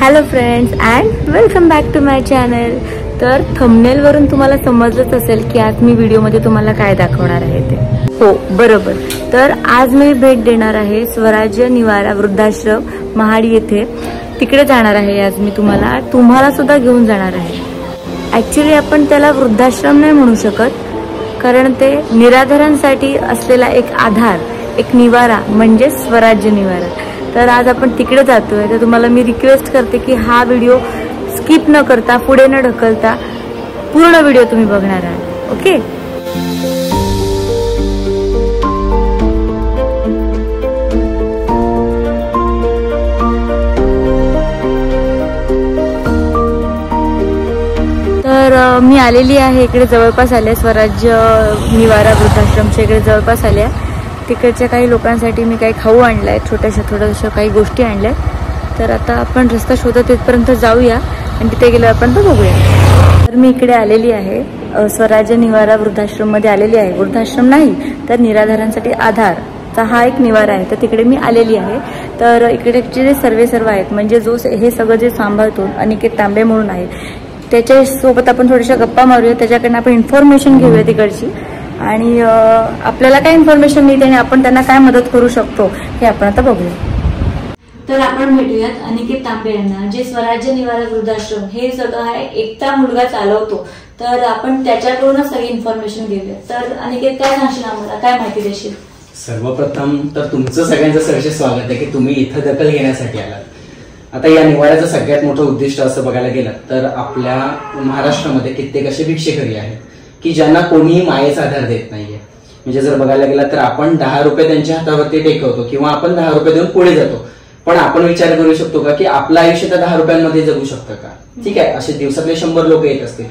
Hello friends and welcome back to my channel. तर थंबनेलवरून तुम्हाला समजलंच असेल की आज मी व्हिडिओमध्ये तुम्हाला काय दाखवणार आहे ते. हो बरोबर. तर आज मी भेट देणार आहे स्वराज्य निवारा वृद्धाश्रम महाड येथे. तिकडे जाणार आहे आज मी. तुम्हाला सुद्धा घेऊन जाणार आहे. ॲक्च्युली आपण त्याला वृद्धाश्रम नाही म्हणू शकत, कारण ते निराधारांसाठी असलेला एक आधार, एक निवारा म्हणजे स्वराज्य निवारा. तर आज आपण तिकडे जातोय. तर तुम्हाला मी रिक्वेस्ट करते की हा व्हिडिओ स्किप न करता, पुढे न ढकलता पूर्ण व्हिडिओ तुम्ही बघणार आहात. ओके. तर मी आलेली आहे इकडे, जवळपास आले. स्वराज्य निवारा वृद्धाश्रमच्या इकडे जवळपास आल्या. तिकडच्या काही लोकांसाठी मी काही खाऊ आणलाय, छोट्याशा काही गोष्टी आणल्या. तर आता आपण रस्ता शोधत तिथपर्यंत जाऊया आणि तिथे गेलो आपण तर बघूया. तर मी इकडे आलेली आहे, स्वराज्य निवारा वृद्धाश्रम मध्ये आलेली आहे. वृद्धाश्रम नाही तर निराधारांसाठी आधारचा हा एक निवारा आहे. तर तिकडे मी आलेली आहे. तर इकडेचे जे सर्व आहेत, म्हणजे जो हे सगळं जे सांभाळतो अनिकेत तांबे म्हणून आहे, त्याच्या सोबत आपण थोड्याशा गप्पा मारूया. त्याच्याकडनं आपण इन्फॉर्मेशन घेऊया तिकडची, आणि आपल्याला काय इन्फॉर्मेशन मिळते आणि आपण त्यांना काय मदत करू शकतो हे आपण आता बघूया. तर आपण भेटूयात अनिकेत तांबे यांना, जे स्वराज्य निवारा वृद्धाश्रम हे सगळं आहे एकटा मुलगा चालवतो. तर आपण त्याच्याकडूनच सगळी इन्फॉर्मेशन घेऊया. तर अनिकेत, काय सांगशील आम्हाला, काय माहिती देशील? सर्वप्रथम तर तुमचं सगळ्यांचं सहर्ष स्वागत आहे की तुम्ही इथं दखल घेण्यासाठी आलात. आता या निवाऱ्याचं सगळ्यात मोठं उद्दिष्ट असं बघायला गेलं तर आपल्या महाराष्ट्रामध्ये कित्येक असे भिक्षेकरी आहेत की ज्यांना कोणीही मायेचा आधार देत नाहीये. म्हणजे जर बघायला गेला तर आपण 10 रुपये त्यांच्या हातावरती टेकवतो किंवा आपण 10 रुपये देऊन पुढे जातो. पण आपण विचार करू शकतो का की आपलं आयुष्य त्या 10 रुपयांमध्ये जगू शकतं का? ठीक आहे, असे दिवसातले 100 लोक येत असतील,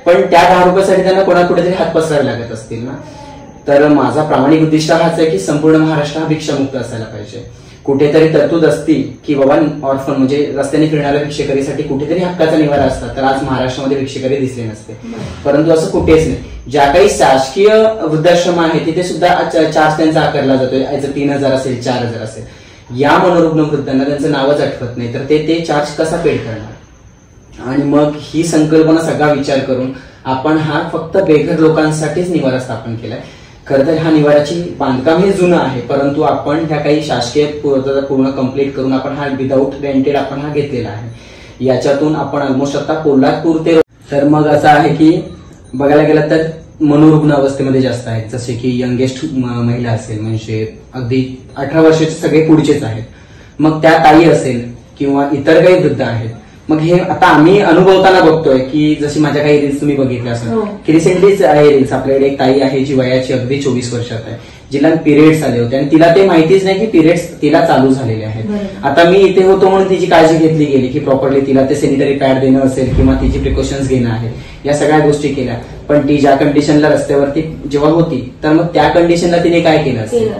पण त्या 10 रुपयासाठी त्यांना कोणाकुठेतरी हात पसरावे लागत असतील ना. तर माझा प्रामाणिक उद्दिष्ट हाच आहे की संपूर्ण महाराष्ट्र हा भिक्षामुक्त असायला पाहिजे. कुठेतरी तरतूद असती की बाबा ऑर्फन म्हणजे रस्त्याने फिरणाऱ्या भिक्षेकरीसाठी कुठेतरी हक्काचा निवारा असतात, तर आज महाराष्ट्रामध्ये भिक्षेकरी दिसले नसते. परंतु असं कुठेच नाही. ज्या काही शासकीय वृद्धाश्रम आहे तिथे सुद्धा चार्ज त्यांचा आकारला जातोय. 3000 असेल, 4000 असेल. या मनोरुग्ण वृद्धांना त्यांचं नावच आठवत नाही, तर ते चार्ज कसा पेड करणार? आणि मग ही संकल्पना सगळा विचार करून आपण हा फक्त बेघर लोकांसाठीच निवारा स्थापन केलाय. खरं तर हा निवाराची बांधकाम हे जुनं आहे, परंतु आपण ह्या काही शासकीय पूर्ण कम्प्लीट करून आपण हा विदाऊट रेंटेड आपण हा घेतलेला आहे. याच्यातून आपण ऑलमोस्ट आता पोलादपूर ते, तर मग असं आहे की बघायला गेलं तर मनोरुग्ण अवस्थेमध्ये जास्त आहेत, जसे की यंगेस्ट महिला असेल, म्हणजे अगदी 18 वर्षाचे सगळे पुढचेच आहेत. मग त्या ताई असेल किंवा इतर काही वृद्ध आहेत. मग हे आता आम्ही अनुभवताना बघतोय की जशी माझ्या काही रील्स तुम्ही बघितल्या असेल की रिसेंटलीच आहे रील्स. आपल्याकडे एक ताई आहे जी वयाची अगदी 24 वर्षात आहे, जिला पिरियड्स आले होते आणि तिला ते माहितीच नाही की पिरियड्स तिला चालू झालेले आहेत. आता मी इथे होतो म्हणून तिची काळजी घेतली गेली की प्रॉपरली तिला ते सॅनिटरी पॅड देणं असेल किंवा तिची प्रिकॉशन्स घेणं आहे, या सगळ्या गोष्टी केल्या. पण ती ज्या कंडिशनला रस्त्यावरती जेव्हा होती, तर मग त्या कंडिशनला तिने काय केलं असेल?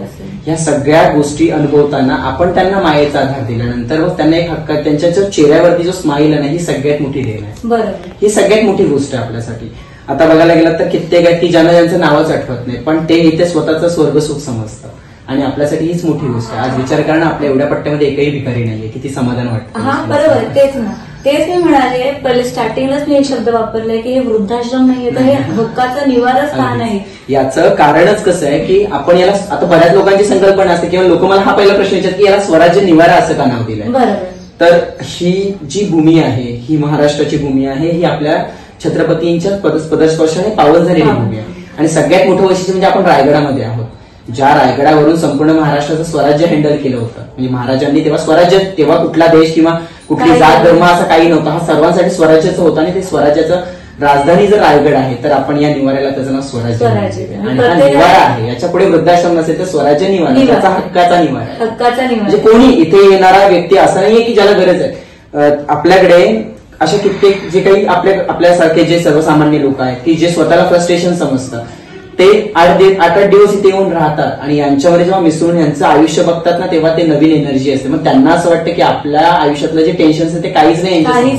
या सगळ्या गोष्टी अनुभवताना आपण त्यांना मायेचा आधार दिल्यानंतर मग त्यांना एक हक्क, त्यांच्या जो चेहऱ्यावरती जो स्माईल आहे ना, ही सगळ्यात मोठी देण आहे. ही सगळ्यात मोठी गोष्ट आहे आपल्यासाठी. आता बघायला गेलं तर कित्येक आहेत की ज्यांना त्यांचं नावच आठवत नाही, पण ते इथे स्वतःचं स्वर्गसुख समजतं. आणि आपल्यासाठी हीच मोठी गोष्ट आहे. आज विचार करणं, आपल्या एवढ्या पट्ट्यामध्ये एकही भिकारी नाहीये. किती समाधान वाटतं. हा बरोबर, तेच ना. तेच मी म्हणाले, पहिले स्टार्टिंगलाच मी एक शब्द वापरलाय की हे वृद्धाश्रम नाहीये, तर हे हक्काचं निवारा स्थान आहे. याचं कारणच कसं आहे की आपण याला, आता बऱ्याच लोकांची संकल्पना असते किंवा लोक मला हा पहिला प्रश्न विचारतात की याला स्वराज्य निवारा असं का नाव दिलंय. बरोबर. तर ही जी भूमी आहे, ही महाराष्ट्राची भूमी आहे. ही आपल्या छत्रपतींच्या पदस्पर्शाने पावन झालेली भूमी आहे. आणि सगळ्यात मोठं वैशिष्ट्य म्हणजे आपण रायगडामध्ये आहोत, ज्या रायगडावरून संपूर्ण महाराष्ट्राचं स्वराज्य हँडल केलं होतं. म्हणजे महाराजांनी तेव्हा स्वराज्य, तेव्हा कुठला देश किंवा कुठली जात धर्म असा काही नव्हता, हा सर्वांसाठी स्वराज्याचं होतं. आणि ते स्वराज्याचं राजधानी जर रायगड आहे, तर आपण या निवाऱ्याला त्याचं नाव स्वराज्य. आणि हा निवारा आहे, याच्या पुढे वृद्धाश्रम नसेल तर स्वराज्य निवारा, त्याचा हक्काचा निवारा. हक्काचा निवारा म्हणजे कोणी इथे येणारा व्यक्ती असा नाहीये की ज्याला गरज आहे. आपल्याकडे असे कित्येक जे काही आपल्यासारखे जे सर्वसामान्य लोक आहेत की जे स्वतःला फ्रस्ट्रेशन समजतात, ते 8 दिवस इथे येऊन राहतात आणि यांच्यामध्ये जेव्हा मिसळून यांचं आयुष्य बघतात ना, तेव्हा ते नवीन एनर्जी असते. मग त्यांना असं वाटतं की आपल्या आयुष्यातलं जे टेन्शन आहे ते काहीच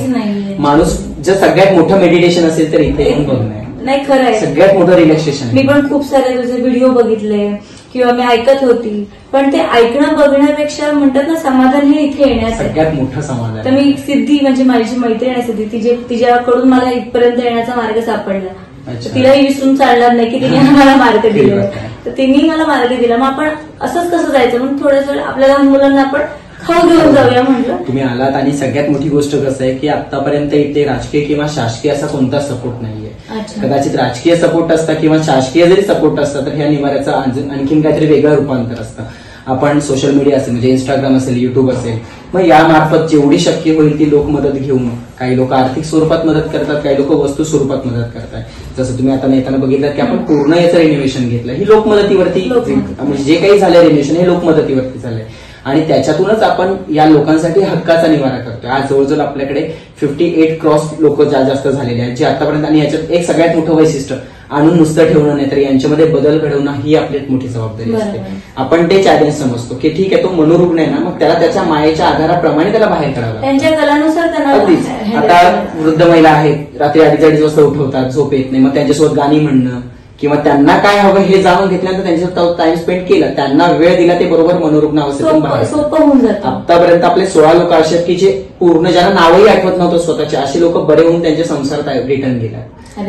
नाही. माणूस जर सगळ्यात मोठं मेडिटेशन असेल तर इथे येऊन बघणं नाही. खरं आहे, सगळ्यात मोठं रिलॅक्सेशन. मी पण खूप सारे तुझे व्हिडिओ बघितले किंवा मी ऐकत होती, पण ते ऐकणं बघण्यापेक्षा म्हणतात ना समाधान हे इथे येण्याचं सगळ्यात मोठं समाधान. तर मी सिद्धी म्हणजे माझी मैत्रीण आहे सिद्धी, तिच्याकडून मला इथपर्यंत येण्याचा मार्ग सापडला. तिलाही विसरून चालणार नाही की तिने मला मार्ग दिले, तर तिने मला मार्ग दिला. मग आपण असंच कसं जायचं म्हणून थोडंसं आपल्या लहान मुलांना आपण खाऊ घेऊन जाऊया म्हटलं. तुम्ही आलात आणि सगळ्यात मोठी गोष्ट कसं आहे की आतापर्यंत इथे राजकीय किंवा शासकीय असा कोणता सपोर्ट नाहीये. कदाचित राजकीय सपोर्ट असता किंवा शासकीय जरी सपोर्ट असता तर ह्या निवाऱ्याचं आणखीन काहीतरी वेगळं रूपांतर असतं. आपण सोशल मीडिया असेल म्हणजे इंस्टाग्राम असेल, युट्यूब असेल, मग यामार्फत जेवढी शक्य होईल ती लोक मदत घेऊन, काही लोक आर्थिक स्वरूपात मदत करतात, काही लोक वस्तू स्वरूपात मदत करतात. जसं तुम्ही आता येताना बघितलं की आपण पूर्ण याचं रिनोव्हेशन घेतलं, ही लोकमदतीवरती म्हणजे जे काही झालंय रिनोव्हेशन हे लोकमदतीवरती झालंय आणि त्याच्यातूनच आपण या लोकांसाठी हक्काचा निवारा करतोय. आज जवळजवळ आपल्याकडे 58 क्रॉस लोक जास्त झालेले आहेत जे आतापर्यंत, आणि याच्यात एक सगळ्यात मोठं वैशिष्ट्य आणून नुसतं ठेवणं नाही तर यांच्यामध्ये बदल घडवणं ही आपली मोठी जबाबदारी असते. आपण ते चॅलेंज समजतो की ठीक आहे तो मनोरुग्ण आहे ना, मग त्याला त्याच्या मायेच्या आधाराप्रमाणे त्याला बाहेर काढावं, त्यांच्या कलानुसार. अगदीच. आता वृद्ध महिला आहेत, रात्री 2:30 वाजता उठवतात, झोप येत नाही, मग त्यांच्यासोबत गाणी म्हणणं किंवा त्यांना काय हवं हे जाणून घेतल्यानंतर त्यांच्यासोबत टाइम स्पेंड केला, त्यांना वेळ दिला, ते बरोबर मनोरुग्ण अवस्थेतून बाहेर सोपं होऊन जातं. आतापर्यंत आपले 16 लोक असे की जे पूर्ण ज्यांना नावही आठवत नव्हतं स्वतःचे, असे लोक बरे होऊन त्यांच्या संसारात रिटर्न गेला.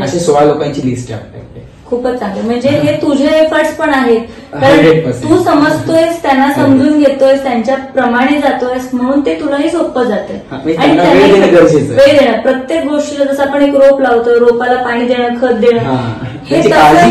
असे 16 लोकांची लिस्ट आहे आपल्याकडे. खूपच चांगलं. म्हणजे हे तुझे एफर्ट्स पण आहेत, कारण तू समजतोयस, त्यांना समजून घेतोयस, त्यांच्या प्रमाणे जातोयस, म्हणून ते तुलाही सोपं जातं. आणि वेळ देणं प्रत्येक गोष्टीला, जसं आपण एक रोप लावतो, रोपाला पाणी देणं, खत देणं, हे काळजी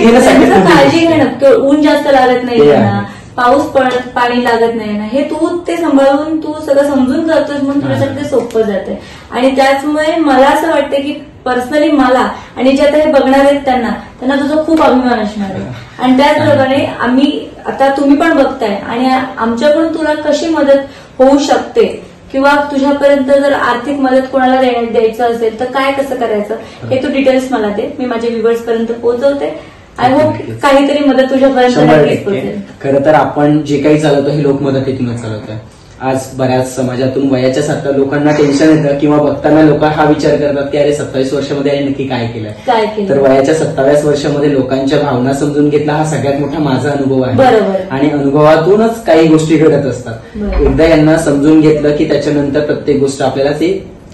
घेणं, ऊन जास्त लागत नाही त्यांना, पाऊस पडत पाणी लागत नाही ना, हे तू ते सांभाळून तू सगळं समजून करतोस, म्हणून तुझ्यासाठी ते सोपं जातंय. आणि त्याचमुळे मला असं वाटतं की पर्सनली मला आणि जे आता हे बघणार आहेत त्यांना तुझा खूप अभिमान असणार आहे. आणि त्याचप्रमाणे आम्ही आता तुम्ही पण बघताय आणि आमच्याकडून तुला कशी मदत होऊ शकते किंवा तुझ्यापर्यंत जर आर्थिक मदत कोणाला द्यायचं असेल तर काय कसं करायचं हे तू डिटेल्स मला दे, मी माझ्या व्ह्युअर्स पर्यंत पोहोचवते. आय होप काहीतरी मदत तुझ्यापर्यंत पोहोचेल. खरं तर आपण जे काही चालवतो हे लोकमदतीतूनच चालवतोय. आज बऱ्याच समाजातून वयाच्या 27 लोकांना टेन्शन येतं किंवा बघताना लोक हा विचार करतात की अरे 27 वर्षामध्ये आहे नक्की काय केलंय. तर वयाच्या 27व्या वर्षामध्ये लोकांच्या भावना समजून घेतला हा सगळ्यात मोठा माझा अनुभव आहे. आणि अनुभवातूनच काही गोष्टी घडत असतात. एकदा यांना समजून घेतलं की त्याच्यानंतर प्रत्येक गोष्ट आपल्याला ती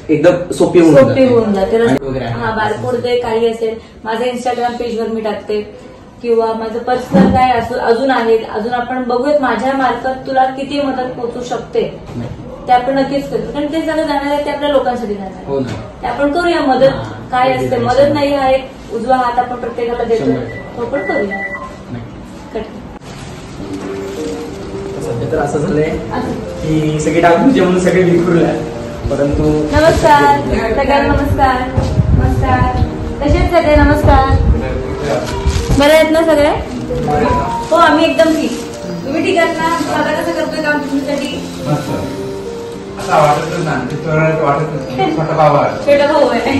एकदम सोपी होऊन जाते. हा बारकोड जे काही असेल माझ्या इंस्टाग्राम पेजवर मी टाकते किंवा माझं पर्सनल काय अजून आहे, अजून आपण बघूयात माझ्या मार्फत तुला किती मदत पोहोचू शकते ते आपण नक्कीच करू. कारण ते सगळं जाणार आहे ते आपल्या लोकांसाठी जाणार आहे, ते आपण करूया. मदत काय असते, मदत नाही हा एक उजवा हात आपण प्रत्येकाला देतो, तो पण करूया. सध्या तर असं झालंय की सगळे डाकुंचे म्हणून सगळे विखुरले, परंतु नमस्कार सगळ्यांना. नमस्कार नमस्कार. कसेच सगळे? नमस्कार. बरे आहेत ना सगळे? हो आम्ही एकदम ठीक. तुम्ही ठीक आहात ना? दादा कसं करतोय काम तुमच्यासाठी? छोटा भाऊ आहे.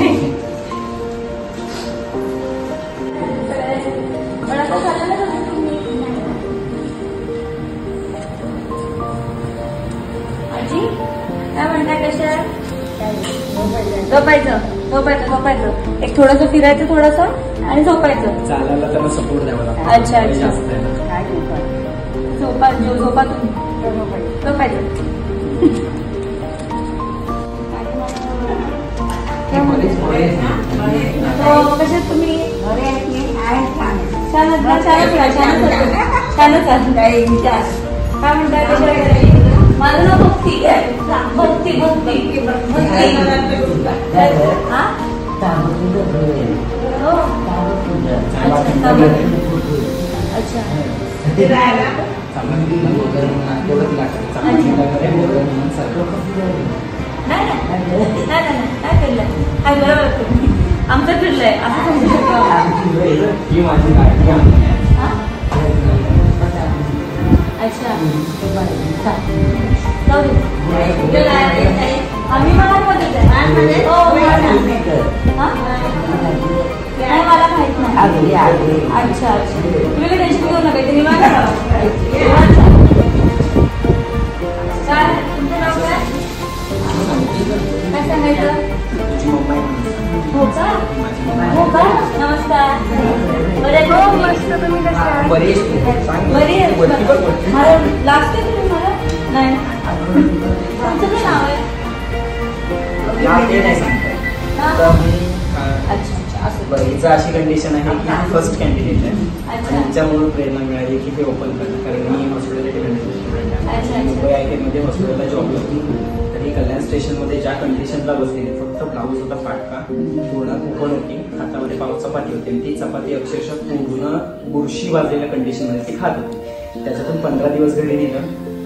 आजी काय म्हणताय, कशा? झोपायचं एक थोडंसं फिरायचं थोडंसं आणि झोपायचं. चालायला त्यांना सपोर्ट द्यावा लागतो. अच्छा अच्छा. झोपा तुम्ही झोपायचं. कशात तुम्ही? छानच काय म्हणताय, कशा? माझं नाव भक्ती आहे. भक्ती भक्ती अच्छा. काय फिरलंय? काय बरोबर आमचं फिरलंय असं समजू शकतो. अच्छा आम्ही मराठीमध्येच आहे. मला माहित नाही. अच्छा अच्छा. तुम्ही काही टेन्शन घेऊ नका, ते निवांत काय. तुमचं नाव काय? काय सांगायचं? हो का? हो का? नमस्कार. बरे? हो मस्त. तुम्ही कशा? बरी आहे. नाही. तुमचं काय नाव आहे? हिचं अशी कंडिशन आहे की फर्स्ट कॅन्डिडेट आहे आणि हिच्यामुळे प्रेरणा मिळाली की ते ओपन करणं. कारण मी हॉस्पिटॅलिटी कंडिशन मुंबई IIT हॉस्पिटलला जॉब करतो. तर ही कल्याण स्टेशनमध्ये ज्या कंडिशनला बसलेली, फक्त ब्लाऊज होता फाटका, पूर्ण ओपन होती, हातामध्ये पाव चपाती होती आणि ती चपाती अक्षरशः पूर्ण बुरशी वाजलेल्या कंडिशनमध्ये ती खात होती. त्याच्यातून 15 दिवस घरी नेलं.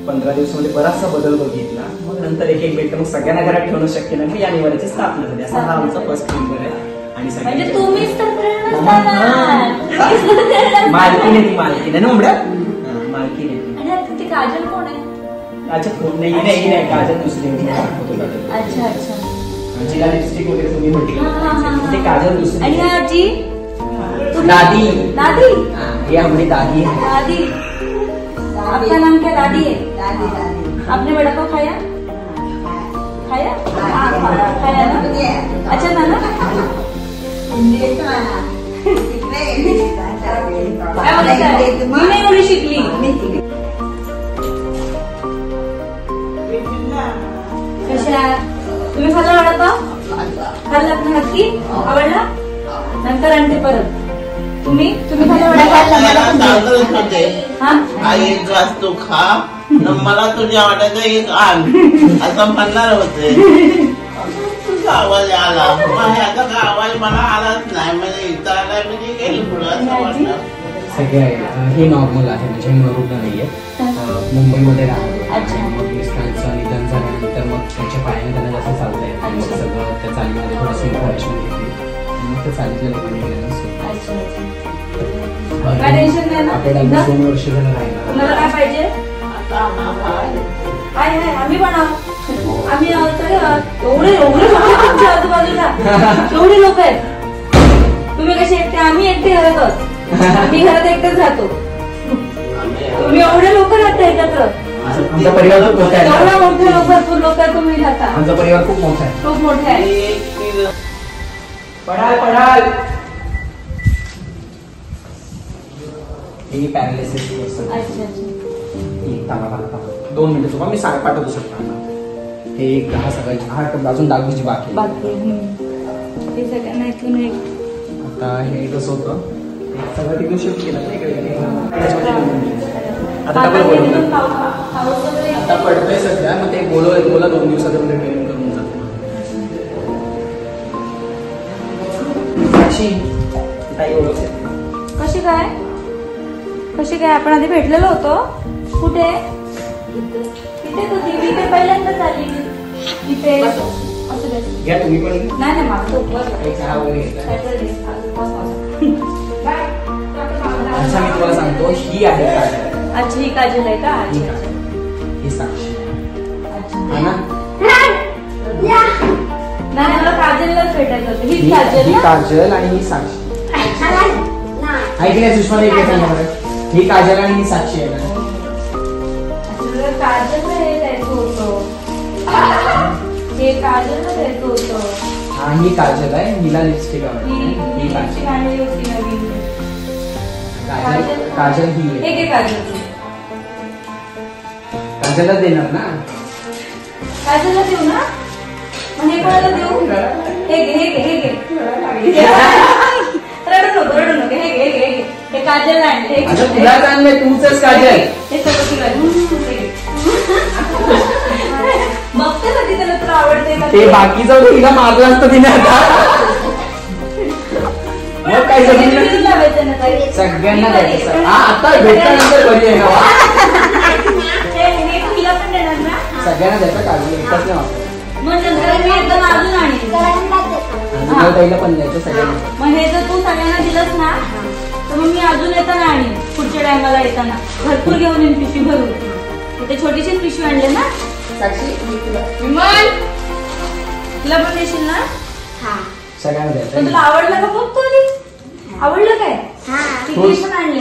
15 दिवसामध्ये बराचसा बदल बघितला. मग नंतर एक एक भेटलं. मग सगळ्यांना घरात ठेवणं शक्य नाही, या निवाराची स्थापना झाली. असा हा आमचा फर्स्ट फिल्म आहे. आणि म्हणजे तुम्हीच तर मालकीने ती मालकीने ना उमड्या मालकीने. ती काजल कोण आहे? अच्छा कोण नाही नाही काजल दुसरी. अच्छा अच्छा. जिला लिपस्टिक वगैरे तुम्ही म्हटलं ते काजल दुसरी. आणि आजी दादी. दादी ये हमारी दादी है. दादी. आपका नाम क्या? दादी है. दादी. आपने वड़ा पाव खाया? खाया? खाया ना. अच्छा था ना. मी नाही एवढी शिकली. कशा तुम्ही खाल्ला वडापाव? खाल्ला ना नक्की? आवडला? नंतर आणते परत. तुम्ही खाल्ला वडापाव? एक ग्लास तू खा, मला तुझ्या आवडायचं एक आण असं म्हणणार होते. तुझा आवाज आला, आता का आवाज मला आलाच नाही. म्हणजे इथं आला म्हणजे गेलं पुढं असं वाटलं. सगळे हे नॉर्मल आहे, म्हणजे मनोरुग्ण नाहीये. मुंबईमध्ये राहतो. मग मिस्टरांचं निधन झाल्यानंतर मग त्यांच्या पायाने त्यांना जास्त चालता येत. मग सगळं त्या चालीमध्ये थोडंसं इन्फॉर्मेशन घेतली आणि मग त्या चालीतल्या लोकांनी गेलं. आपल्याला 2 वर्ष झालं राहिलं. तुम्हाला काय पाहिजे? आम्ही पण आम्ही एवढे तुमच्या आजूबाजूला एवढे लोक आहेत. तुम्ही कसे एकटे? आम्ही एकटे घरातच. आम्ही घरात एकटेच राहतो. तुम्ही एवढे लोक राहता एकत्र. आमचा परिवार खूप मोठा आहे. एवढा मोठे लोक तुम्ही राहता. आमचा परिवार खूप मोठा आहे. खूप मोठा आहे. पडाल ही पॅरालिसिस. अच्छा. 2 मिनिटं तुम्हाला मी पाठवतो शकता. हे एक 10 सगळ्याची अजून डागूची बाकी. हे सगळ्यांना इथून एक. आता हे कसं होतं, सगळं तिथून शिफ्ट केलं इकडे. आता पडतंय सध्या. मग ते बोला 2 दिवसात ट्रेनिंग करून जातो. कशी काय आपण आधी भेटलेलो होतो. कुठे? इथे तू इथे पहिल्यांदाच आली. इथे घ्या तुम्ही पण. नाही माझं अच्छा मी तुम्हाला सांगतो, ही आहे काजल. अच्छा ही काजल आहे का? ही साक्षी. अच्छा नाही मला काजललाच भेटायचं होतं. ही काजल आणि ही साक्षी. ऐकल्या सुषमा ही काजल आणि ही साक्षी आहे ना. काजल हे द्यायचं होतं. हे काजल द्यायचं होतं. हा ही काजल आहे. हिला लिपस्टिक आवडते. ही लिपस्टिक आणली होती नवीन. काजल ही हे घे काजल. काजलला देणार ना. काजलला देऊ ना. मग हे कोणाला देऊ? हे घे. रडू नको. हे काजलला आणले. तुला आणलंय तुमचंच काजल. हे सगळं तुला बघते कधी त्याला तुला आवडते का ते बाकीचं तिला मारलं असतं तिने. आता मग काय सगळ्यांना द्यायचं. आता भेटल्यानंतर बरी आहे ना. तिला पण देणार ना. सगळ्यांना द्यायचं काजल एकच नाही वापरत. मग नंतर मी एकदम अजून आणेल. ताईला पण द्यायचं सगळ्यांना. मग हे जर तू सगळ्यांना दिलंस ना तर मग मी अजून येताना आणेन. पुढच्या टायमाला येताना भरपूर घेऊन येईन पिशवी भरून. इथे छोटीशीच पिशवी आणले ना. विमल तुला पण देशील ना. सगळ्यांना द्यायचं. पण तुला आवडलं का? बघ तुला आवडलं काय? टिकली पण आणली.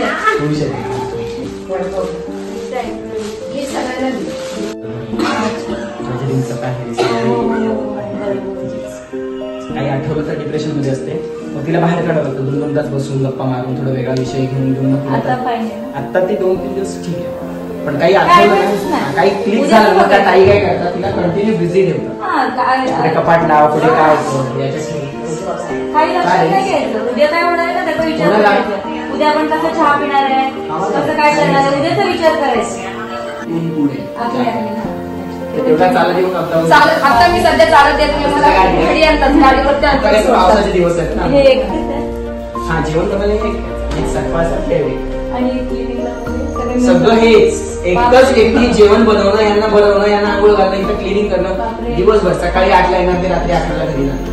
काही आठवलं तर डिप्रेशन मध्ये असते. मग तिला बाहेर काढावं लागतं. 2 तास बसून गप्पा मारून थोडा वेगळा विषय घेऊन. आता ती 2-3 दिवस ठीक आहे. पण काही आठवलं ना, काही क्लिक झालं मग त्या ताई काय करतात, तिला कंटिन्यू बिझी ठेवतात. कपाट लाव, पुढे काय होतं उद्या काय होणार ना त्याचा विचार करायचा. उद्या आपण कसं चहा पिणार आहे, कसं काय करणार आहे, उद्याचा विचार करायचा. आता मी सध्या चालत येत मला गाडी आणतात, गाडीवरती पावसाचे दिवस आहेत ना. हा जेवण सगळं हेच एकच व्यक्ती जेवण बनवणं, यांना बनवणं, यांना आंघोळ घालणं, इथं क्लिनिंग करणं दिवसभर. सकाळी 8ला येणार ते रात्री 11ला घरी जाणार.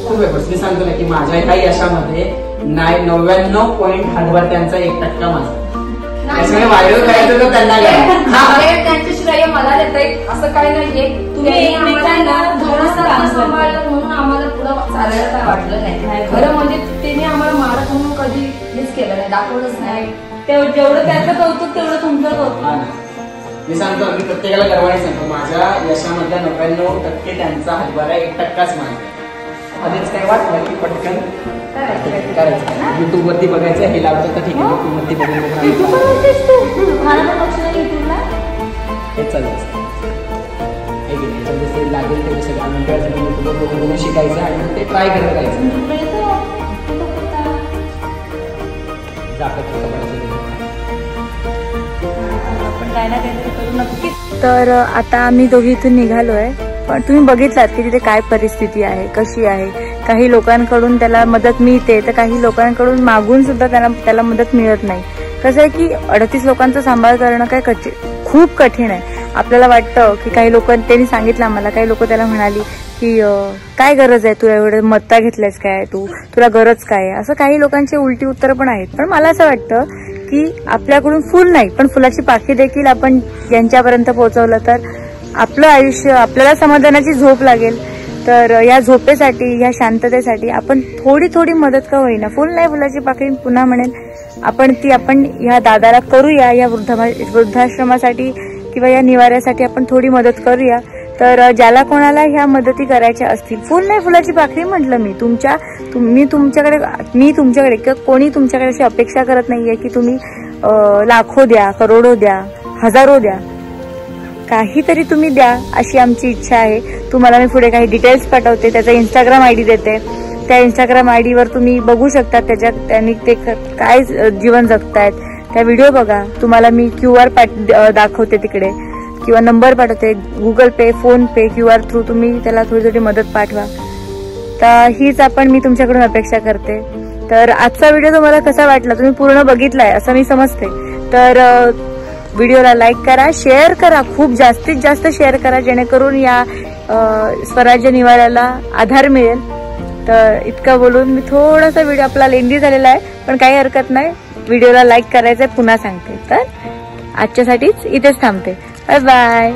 खूप वेळ मी सांगतो ना की माझ्या काही यशामध्ये 99 त्यांचा 1% माझा. व्हायरल करायचं तर त्यांना त्यांचे श्रेय मला देत असं काही नाहीये. तुम्ही सांभाळलं म्हणून आम्हाला पुढं चालायला काय वाटलं नाही. खरं म्हणजे त्यांनी आम्हाला मारत म्हणून कधी हेच केलं नाही, दाखवलंच नाही. जेवढं त्याचं कौतुक तेवढं तुमचं कौतुक. मी सांगतो मी प्रत्येकाला गर्वाने सांगतो माझ्या यशामधल्या 99% त्यांचा हातभार आहे, 1%च माझा. आधीच काय वाटलं की पटकन करायचं. युट्यूब वरती बघायचं, हे लावतं तर ठीक आहे, युट्यूब वरती बघायचं हेच चालू असतं. जसे लागेल ते सगळं युट्यूबवर बघून शिकायचं आणि ते ट्राय करत राहायचं. तर आता आम्ही दोघी इथून निघालोय. पण तुम्ही बघितलात की तिथे काय परिस्थिती आहे, कशी आहे. काही लोकांकडून त्याला मदत मिळते तर काही लोकांकडून मागून सुद्धा त्याला मदत मिळत नाही. कसं आहे की 38 लोकांचा सांभाळ करणं काय खूप कठीण आहे. आपल्याला वाटतं की काही लोक त्यांनी सांगितलं आम्हाला, काही लोक त्याला म्हणाली की काय गरज आहे, तुला एवढं मत्ता घेतल्यास काय, तुला गरज काय आहे. असं काही लोकांची उलटी उत्तरं पण आहेत. पण मला असं वाटतं की आपल्याकडून फुल नाही पण फुलाची पाखी देखील आपण यांच्यापर्यंत पोहोचवलं तर आपलं आयुष्य, आपल्याला समाधानाची झोप लागेल. तर या झोपेसाठी, या शांततेसाठी आपण थोडी मदत का होईना, फुल नाही फुलाची पाकळी पुन्हा म्हणेल आपण ह्या दादाला करूया. या वृद्धाश्रमासाठी किंवा या निवाऱ्यासाठी आपण थोडी मदत करूया. तर ज्याला कोणाला ह्या मदती करायच्या असतील, फुल नाही फुलाची पाकळी म्हटलं मी तुमच्याकडे किंवा कोणी तुमच्याकडे अशी अपेक्षा करत नाहीये की तुम्ही लाखो द्या, करोडो द्या, हजारो द्या, काहीतरी तुम्ही द्या अशी आमची इच्छा आहे. तुम्हाला मी पुढे काही डिटेल्स पाठवते, त्याचा Instagram ID देते. त्या Instagram ID वर तुम्ही बघू शकता त्यांनी ते काय जीवन जगतायत. त्या व्हिडिओ बघा. तुम्हाला मी QR दाखवते तिकडे किंवा नंबर पाठवते, Google Pay, फोन पे, QR थ्रू तुम्ही त्याला थोडी मदत पाठवा. तर हीच मी तुमच्याकडून अपेक्षा करते. तर आजचा व्हिडिओ तुम्हाला कसा वाटला, तुम्ही पूर्ण बघितलाय असं मी समजते. तर व्हिडिओला लाईक करा, शेअर करा, खूप जास्तीत जास्त शेअर करा जेणेकरून या स्वराज्य निवाऱ्याला आधार मिळेल. तर इतकं बोलून मी थोडासा व्हिडिओ आपला लेंदी झालेला आहे पण काही हरकत नाही. व्हिडिओला लाईक करायचंय पुन्हा सांगते. तर आजच्यासाठीच इथेच थांबते. Bye bye.